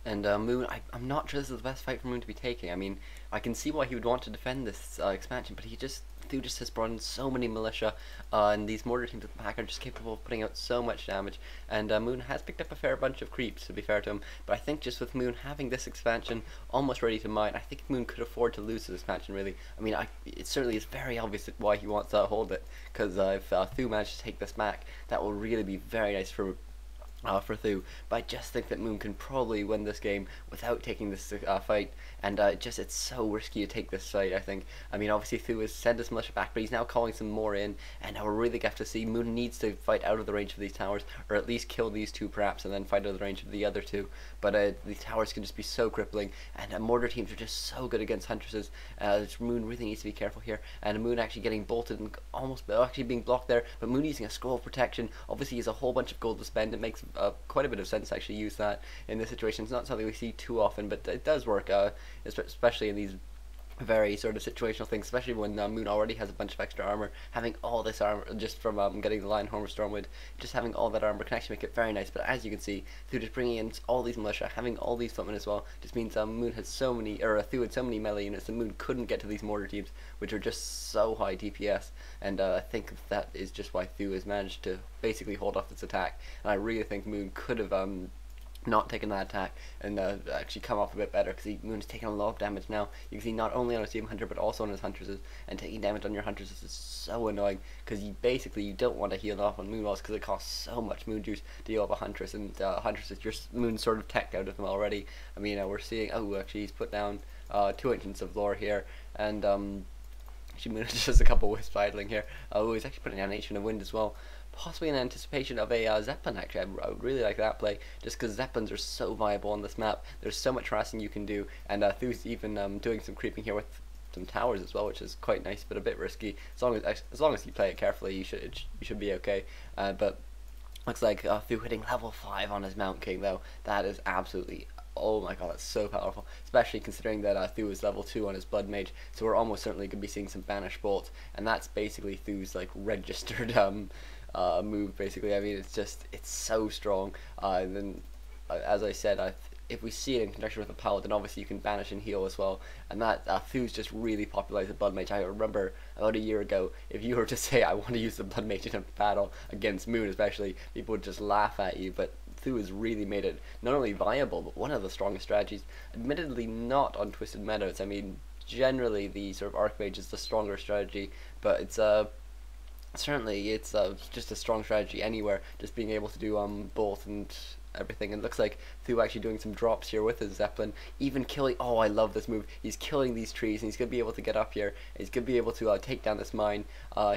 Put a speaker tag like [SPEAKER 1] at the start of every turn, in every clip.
[SPEAKER 1] And Moon, I'm not sure this is the best fight for Moon to be taking. I mean, I can see why he would want to defend this expansion, but Thu just has brought in so many militia, and these mortar teams at the back are just capable of putting out so much damage. And Moon has picked up a fair bunch of creeps, to be fair to him, but I think just with Moon having this expansion almost ready to mine, I think Moon could afford to lose this expansion, really. I mean, it certainly is very obvious why he wants to hold it, because if Thu manages to take this back, that will really be very nice for Thu, but I just think that Moon can probably win this game without taking this fight, and it's so risky to take this fight, I think. I mean, obviously Thu has sent his militia back, but he's now calling some more in, and we're really going to have to see. Moon needs to fight out of the range of these towers, or at least kill these two perhaps, and then fight out of the range of the other two, but these towers can just be so crippling, and mortar teams are just so good against huntresses. Moon really needs to be careful here, and Moon actually getting bolted and almost actually being blocked there, but Moon using a scroll of protection. Obviously he has a whole bunch of gold to spend. It makes quite a bit of sense to actually use that in this situation. It's not something we see too often, but it does work, especially in these very sort of situational things, especially when Moon already has a bunch of extra armor. Having all this armor just from getting the Lion Horn with Stormwind, just having all that armor can actually make it very nice. But as you can see, through just bringing in all these militia, having all these footmen as well, just means Moon has so many, or Thu had so many melee units that Moon couldn't get to these mortar teams, which are just so high DPS. And I think that is just why Thu has managed to basically hold off this attack. And I really think Moon could have not taken that attack and actually come off a bit better, because Moon's taking a lot of damage now. You can see not only on his Demon Hunter but also on his Huntresses, and taking damage on your Huntresses is so annoying, because you don't want to heal off on Moon Walls, because it costs so much Moon Juice to heal off a Huntress, and Huntresses, your Moon sort of teched out of them already. I mean, we're seeing, actually he's put down 2 Ancients of Lore here, and actually Moon just a couple wisps idling here. He's actually putting down Ancient of Wind as well, possibly in anticipation of a Zeppelin. Actually, I would really like that play, just because Zeppelins are so viable on this map. There's so much harassing you can do, and Thu's even doing some creeping here with some towers as well, which is quite nice, but a bit risky. As long as you play it carefully, you should be okay. But looks like Thu hitting level 5 on his Mount King, though. That is absolutely, oh my god, that's so powerful, especially considering that Thu is level 2 on his Blood Mage, so we're almost certainly going to be seeing some Banish Bolts, and that's basically Thu's like registered move, basically. I mean, it's so strong. And then, as I said, if we see it in conjunction with a Paladin, obviously you can banish and heal as well, and that Thu's just really popularized the Blood Mage. I remember about a year ago, if you were to say, I want to use the Blood Mage in a battle against Moon especially, people would just laugh at you, but Thu has really made it not only viable, but one of the strongest strategies. Admittedly not on Twisted Meadows. I mean, generally the sort of Archmage is the stronger strategy, but it's certainly it's just a strong strategy anywhere, just being able to do both and everything. And it looks like Thu actually doing some drops here with his Zeppelin, even killing, oh, I love this move, he's killing these trees, and he's going to be able to get up here, he's going to be able to take down this mine.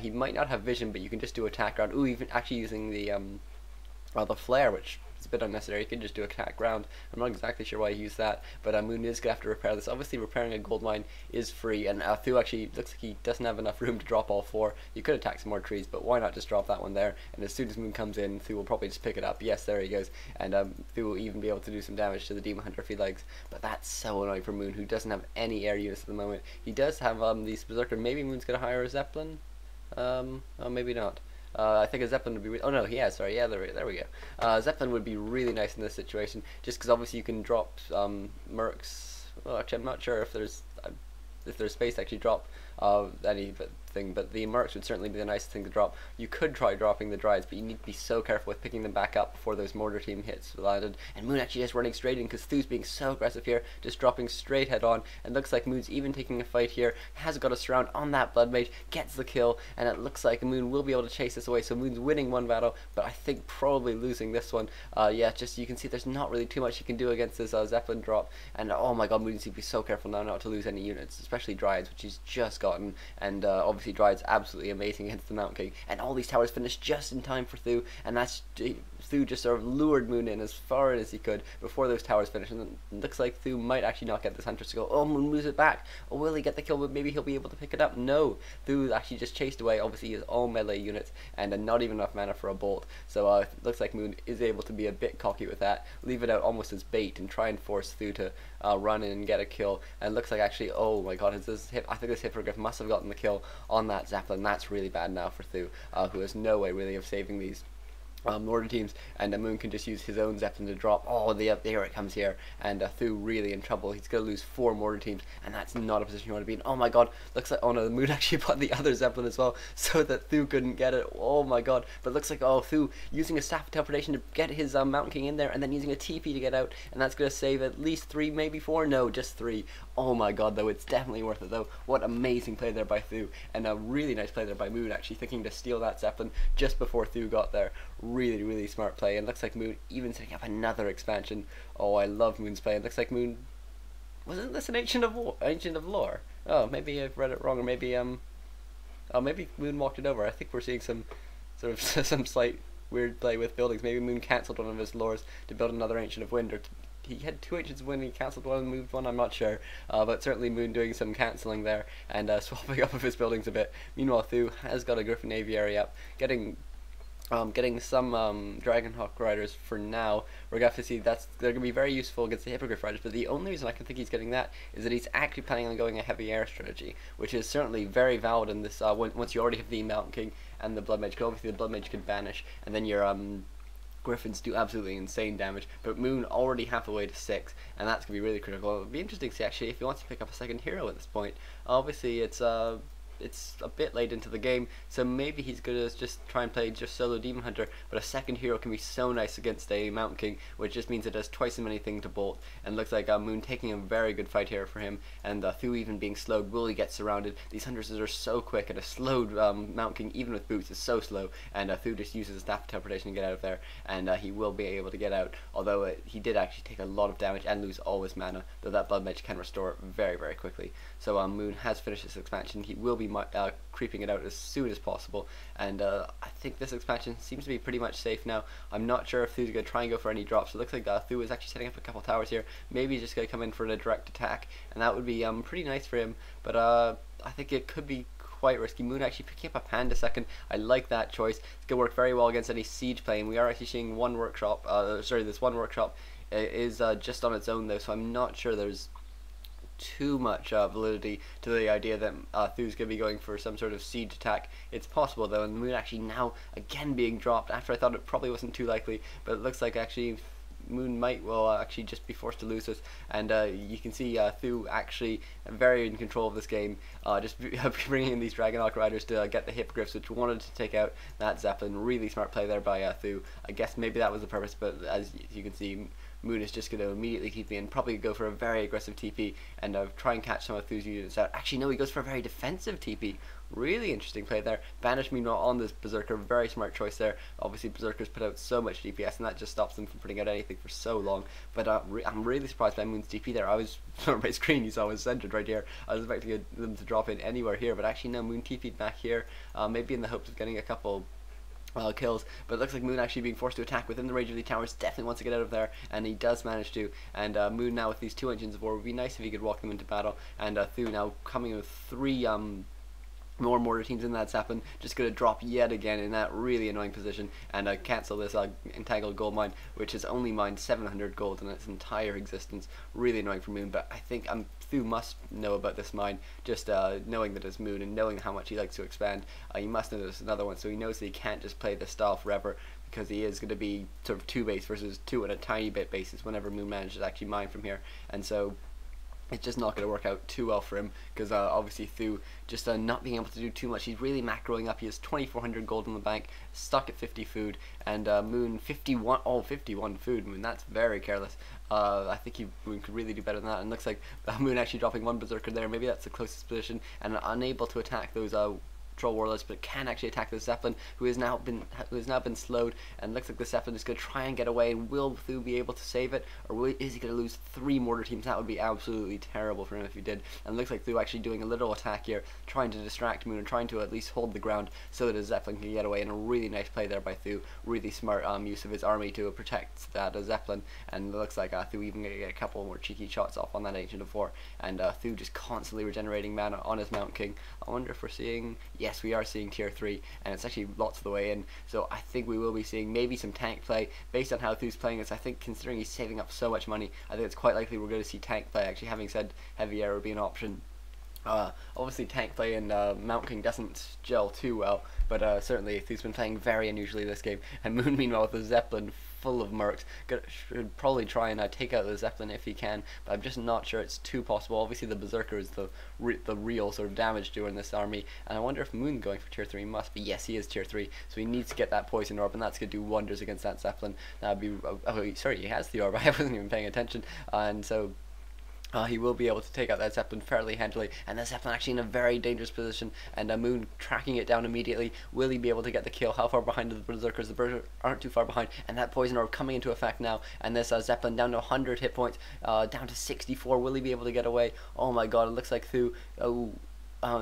[SPEAKER 1] He might not have vision, but you can just do attack round. Ooh, even actually using the flare, which is a bit unnecessary. You can just do attack ground. I'm not exactly sure why he used that, but Moon is going to have to repair this. Obviously, repairing a gold mine is free, and Thu actually looks like he doesn't have enough room to drop all 4. You could attack some more trees, but why not just drop that one there? And as soon as Moon comes in, Thu will probably just pick it up. Yes, there he goes, and Thu will even be able to do some damage to the Demon Hunter if he likes. But that's so annoying for Moon, who doesn't have any air units at the moment. He does have these Berserker. Maybe Moon's going to hire a Zeppelin? Oh, maybe not. I think a Zeppelin would be. Oh no, yeah, sorry, yeah, there we go. Zeppelin would be really nice in this situation, just because obviously you can drop mercs. Well, actually, I'm not sure if there's space to actually drop anything, but the mercs would certainly be the nicest thing to drop. You could try dropping the Dryades, but you need to be so careful with picking them back up before those mortar team hits landed. And Moon actually just running straight in, because Thu's being so aggressive here, just dropping straight head on. And looks like Moon's even taking a fight here, has got a surround on that Blood Mage, gets the kill, and it looks like Moon will be able to chase this away. So Moon's winning one battle, but I think probably losing this one. Yeah, just you can see there's not really too much you can do against this Zeppelin drop. And oh my god, Moon needs to be so careful now not to lose any units, especially Dryades, which he's just gotten. And obviously Dryades absolutely amazing against the Mountain King, and all these towers finished just in time for Thu, and that's Thu just sort of lured Moon in as far as he could before those towers finished, and it looks like Thu might actually not get this Hunter to go. Oh, Moon moves it back. Oh, will he get the kill? But maybe he'll be able to pick it up. No, Thu actually just chased away. Obviously, his all melee units, and not even enough mana for a bolt. So it looks like Moon is able to be a bit cocky with that, leave it out almost as bait, and try and force Thu to run in and get a kill. And it looks like actually, oh my god, I think this Hippogriff must have gotten the kill on that Zeppelin. That's really bad now for Thu, who has no way really of saving these. order teams, and Moon can just use his own Zeppelin to drop. Oh, there it comes here, and Thu really in trouble. He's going to lose 4 mortar teams, and that's not a position you want to be in. Oh my god, looks like, oh no, the Moon actually put the other Zeppelin as well, so that Thu couldn't get it. Oh my god, but looks like, oh, Thu using a staff of teleportation to get his Mountain King in there, and then using a TP to get out, and that's going to save at least 3, maybe 4, no, just 3. Oh my god, though, it's definitely worth it, though. What amazing play there by Thu, and a really nice play there by Moon, actually thinking to steal that Zeppelin just before Thu got there. Really, really smart play, and looks like Moon even setting up another expansion. Oh, I love Moon's play. It looks like Moon, wasn't this an Ancient of Lore? Oh, maybe I've read it wrong, or maybe maybe Moon walked it over. I think we're seeing some sort of some slight weird play with buildings. Maybe Moon cancelled one of his lores to build another Ancient of Wind, or he had 2 Ancients of Wind and he cancelled one and moved one, I'm not sure, but certainly Moon doing some cancelling there and swapping up of his buildings a bit. Meanwhile, Thu has got a Griffin Aviary up, getting some Dragonhawk riders for now. We're going to have to see, they're going to be very useful against the Hippogriff riders, but the only reason I can think he's getting that is that he's actually planning on going a heavy air strategy, which is certainly very valid in this, once you already have the Mountain King and the Blood Mage, because obviously the Blood Mage can banish, and then your Griffins do absolutely insane damage, but Moon already half the way to 6, and that's going to be really critical. It'll be interesting to see actually if he wants to pick up a second hero at this point. Obviously it's a bit late into the game, so maybe he's going to just try and play just solo Demon Hunter, but a second hero can be so nice against a Mountain King, which just means it does twice as many things to bolt, and looks like Moon taking a very good fight here for him, and Thu even being slowed, will he get surrounded? These Hunters are so quick, and a slowed Mountain King, even with boots, is so slow, and Thu just uses a staff of teleportation to get out of there, and he will be able to get out, although he did actually take a lot of damage and lose all his mana, though that Blood Mage can restore very, very quickly. So Moon has finished this expansion. He will be creeping it out as soon as possible, and I think this expansion seems to be pretty much safe now. I'm not sure if Thu's going to try and go for any drops. It looks like Thu is actually setting up a couple towers here. Maybe he's just going to come in for a direct attack, and that would be pretty nice for him, but I think it could be quite risky. Moon actually picking up a Panda second. I like that choice. It's going to work very well against any siege play, and we are actually seeing one workshop, this one workshop is just on its own though, so I'm not sure there's too much validity to the idea that Thu's going to be going for some sort of siege attack. It's possible though, and Moon actually now again being dropped after I thought it probably wasn't too likely, but it looks like actually Moon might actually just be forced to lose this, and you can see Thu actually very in control of this game, just bringing in these Dragonhawk riders to get the Hippogriffs, which wanted to take out that Zeppelin. Really smart play there by Thu. I guess maybe that was the purpose, but as you can see, Moon is just going to immediately TP and probably go for a very aggressive TP and try and catch some of Thu's units out. Actually, no, he goes for a very defensive TP. Really interesting play there. Banish meanwhile on this Berserker, very smart choice there. Obviously Berserkers put out so much DPS and that just stops them from putting out anything for so long. But I'm really surprised by Moon's DP there. I was, on my screen you saw was centered right here. I was expecting them to drop in anywhere here, but actually no, Moon TP'd back here, maybe in the hopes of getting a couple kills, but it looks like Moon actually being forced to attack within the range of the towers. Definitely wants to get out of there, and he does manage to. And Moon now with these 2 Engines of War, would be nice if he could walk them into battle. And Thu now coming with 3 more mortar teams in that Zeppelin, just going to drop yet again in that really annoying position and cancel this entangled gold mine, which has only mined 700 gold in its entire existence. Really annoying for Moon, but I think Thu must know about this mine, just knowing that it's Moon and knowing how much he likes to expand. He must know there's another one, so he knows that he can't just play this style forever, because he is going to be sort of 2 base versus 2 on a tiny bit basis whenever Moon manages to actually mine from here, and so it's just not going to work out too well for him, because obviously Thu just not being able to do too much. He's really macroing up. He has 2,400 gold in the bank, stuck at 50 food, and Moon 51, 51 food. Moon, that's very careless. I think Moon could really do better than that, and looks like Moon actually dropping 1 Berserker there. Maybe that's the closest position, and unable to attack those Troll Warlords, but can actually attack the Zeppelin, who has now been slowed, and looks like the Zeppelin is going to try and get away. And will Thu be able to save it, or is he going to lose 3 mortar teams? That would be absolutely terrible for him if he did. And it looks like Thu actually doing a little attack here, trying to distract Moon and trying to at least hold the ground so that his Zeppelin can get away. And a really nice play there by Thu. Really smart use of his army to protect that Zeppelin. And it looks like Thu even going to get a couple more cheeky shots off on that Ancient of War. And Thu just constantly regenerating mana on his Mountain King. I wonder if we're seeing, yes, we are seeing tier 3, and it's actually lots of the way in, so I think we will be seeing maybe some tank play based on how Thu's playing this. I think considering he's saving up so much money, I think it's quite likely we're going to see tank play. Actually, having said heavy air would be an option. Obviously tank play and Mountain King doesn't gel too well, but certainly Thu's been playing very unusually this game, and Moon meanwhile with the Zeppelin full of mercs. Should probably try and take out the Zeppelin if he can, but I'm just not sure it's too possible. Obviously the Berserker is the real sort of damage doer in this army, and I wonder if Moon going for tier 3 must be. Yes, he is tier 3, so he needs to get that poison orb, and that's going to do wonders against that Zeppelin. That would be, oh sorry, he has the orb, I wasn't even paying attention, and so he will be able to take out that Zeppelin fairly handily, and the Zeppelin actually in a very dangerous position, and Moon tracking it down immediately. Will he be able to get the kill? How far behind are the Berserkers? The Berserkers aren't too far behind, and that poison orb coming into effect now, and this Zeppelin down to 100 hit points, down to 64. Will he be able to get away? Oh my god, it looks like Thu,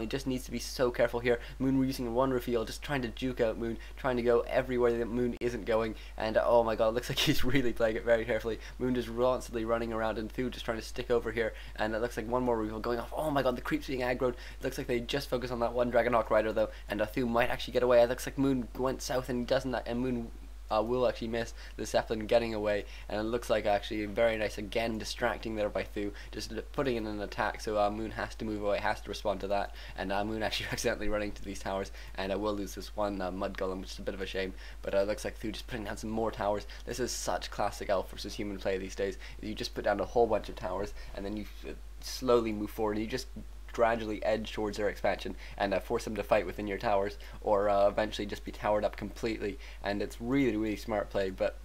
[SPEAKER 1] he just needs to be so careful here. Moon using one reveal, just trying to juke out Moon, trying to go everywhere that Moon isn't going, and oh my god, it looks like he's really playing it very carefully. Moon just constantly running around, and Thu just trying to stick over here, and it looks like one more reveal going off. Oh my god, the creeps being aggroed. It looks like they just focus on that one Dragonhawk Rider though, and Thu might actually get away. It looks like Moon went south and he doesn't, and Moon will actually miss the Zeppelin getting away, and it looks like actually very nice again distracting there by Thu, just putting in an attack, so Moon has to move away, has to respond to that, and Moon actually accidentally running to these towers, and will lose this one Mud Golem, which is a bit of a shame, but it looks like Thu just putting down some more towers. This is such classic elf versus human play these days. You just put down a whole bunch of towers, and then you slowly move forward, and you just gradually edge towards their expansion and force them to fight within your towers, or eventually just be towered up completely, and it's really smart play, but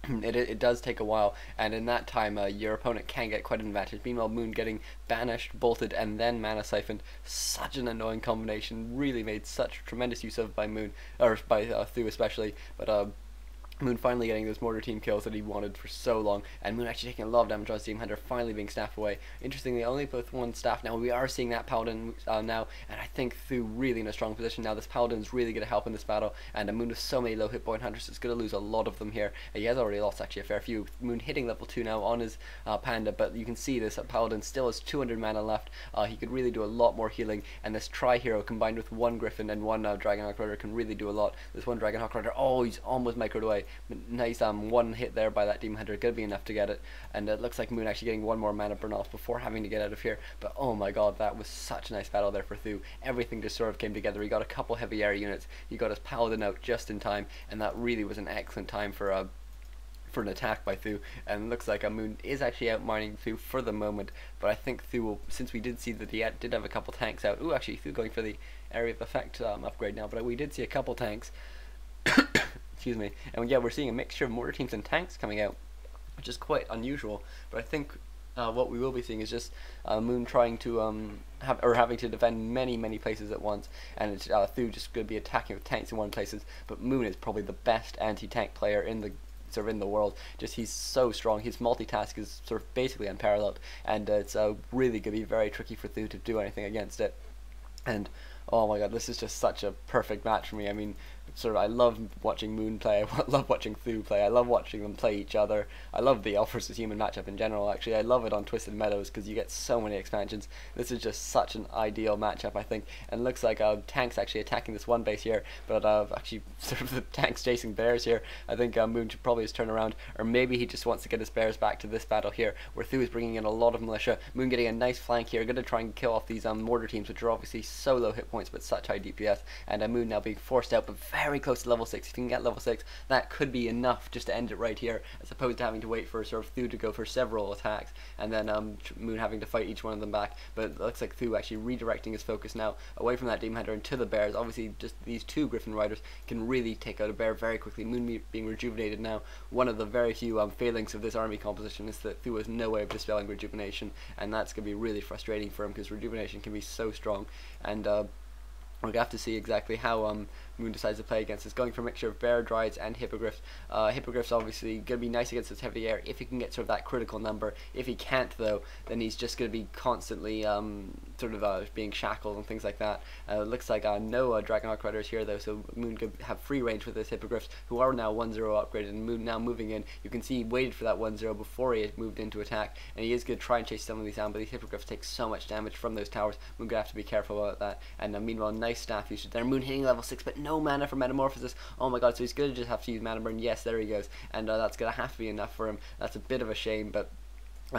[SPEAKER 1] it does take a while, and in that time your opponent can get quite an advantage. Meanwhile, Moon getting banished, bolted, and then mana siphoned, such an annoying combination, really made such tremendous use of by Moon, or by Thu especially, but Moon finally getting those mortar team kills that he wanted for so long, and Moon actually taking a lot of damage on his Demon Hunter, finally being staffed away. Interestingly, only both one staff now. We are seeing that Paladin now, and I think Thu really in a strong position now. This Paladin's really going to help in this battle, and Moon with so many low hit point hunters is going to lose a lot of them here. He has already lost actually a fair few. Moon hitting level 2 now on his Panda, but you can see this Paladin still has 200 mana left. He could really do a lot more healing, and this Tri-Hero combined with one Griffin and one Dragonhawk Rider can really do a lot. This one Dragonhawk Rider, oh, he's almost microed away. Nice one hit there by that Demon Hunter, gonna be enough to get it, and it looks like Moon actually getting one more mana burn off before having to get out of here, but oh my god, that was such a nice battle there for Thu. Everything just sort of came together. He got a couple heavy air units, he got his Paladin out just in time, and that really was an excellent time for an attack by Thu, and it looks like Moon is actually outmining Thu for the moment, but I think Thu will, since we did see that he did have a couple tanks out. Ooh, actually Thu going for the area of effect upgrade now, but we did see a couple tanks. Excuse me, and yeah, we're seeing a mixture of mortar teams and tanks coming out, which is quite unusual, but I think what we will be seeing is just Moon trying to having to defend many places at once, and it's Thu just going to be attacking with tanks in one places, but Moon is probably the best anti-tank player in the world. Just he's so strong. His multitask is sort of basically unparalleled, and it's really going to be very tricky for Thu to do anything against it. And oh my god, this is just such a perfect match for me. I mean, I love watching Moon play, I love watching Thu play, I love watching them play each other, I love the elf versus human matchup in general. Actually, I love it on Twisted Meadows because you get so many expansions. This is just such an ideal matchup, I think, and it looks like tanks actually attacking this one base here, but actually sort of the tanks chasing bears here. I think Moon should probably just turn around, or maybe he just wants to get his bears back to this battle here, where Thu is bringing in a lot of militia. Moon getting a nice flank here, going to try and kill off these mortar teams, which are obviously so low hit points but such high DPS, and Moon now being forced out, but very close to level 6. If you can get level 6, that could be enough just to end it right here, as opposed to having to wait for sort of Thu to go for several attacks, and then Moon having to fight each one of them back. But it looks like Thu actually redirecting his focus now away from that Demon Hunter into the bears. Obviously, just these two Griffin Riders can really take out a bear very quickly. Moon being rejuvenated now. One of the very few failings of this army composition is that Thu has no way of dispelling rejuvenation, and that's going to be really frustrating for him, because rejuvenation can be so strong, and we're going to have to see exactly how Moon decides to play against this, going for a mixture of bear, dryads, and hippogriffs. Hippogriffs obviously going to be nice against this heavy air if he can get sort of that critical number. If he can't though, then he's just going to be constantly being shackled and things like that. It looks like no Dragonhawk Riders here though, so Moon could have free range with his hippogriffs, who are now 1-0 upgraded, and Moon now moving in. You can see he waited for that 1-0 before he had moved into attack, and he is going to try and chase some of these down, but these hippogriffs take so much damage from those towers. Moon going to have to be careful about that, and meanwhile nice staff usage there. Moon hitting level 6, but no mana for Metamorphosis. Oh my god, so he's going to just have to use mana burn. Yes, there he goes, and that's going to have to be enough for him. That's a bit of a shame, but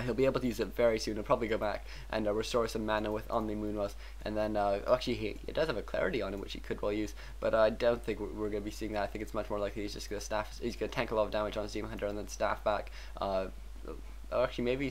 [SPEAKER 1] He'll be able to use it very soon. He'll probably go back and restore some mana with on the Moonwells, and then actually he does have a clarity on him which he could well use, but I don't think we're going to be seeing that. I think it's much more likely he's just going to tank a lot of damage on his Demon Hunter and then staff back. Actually maybe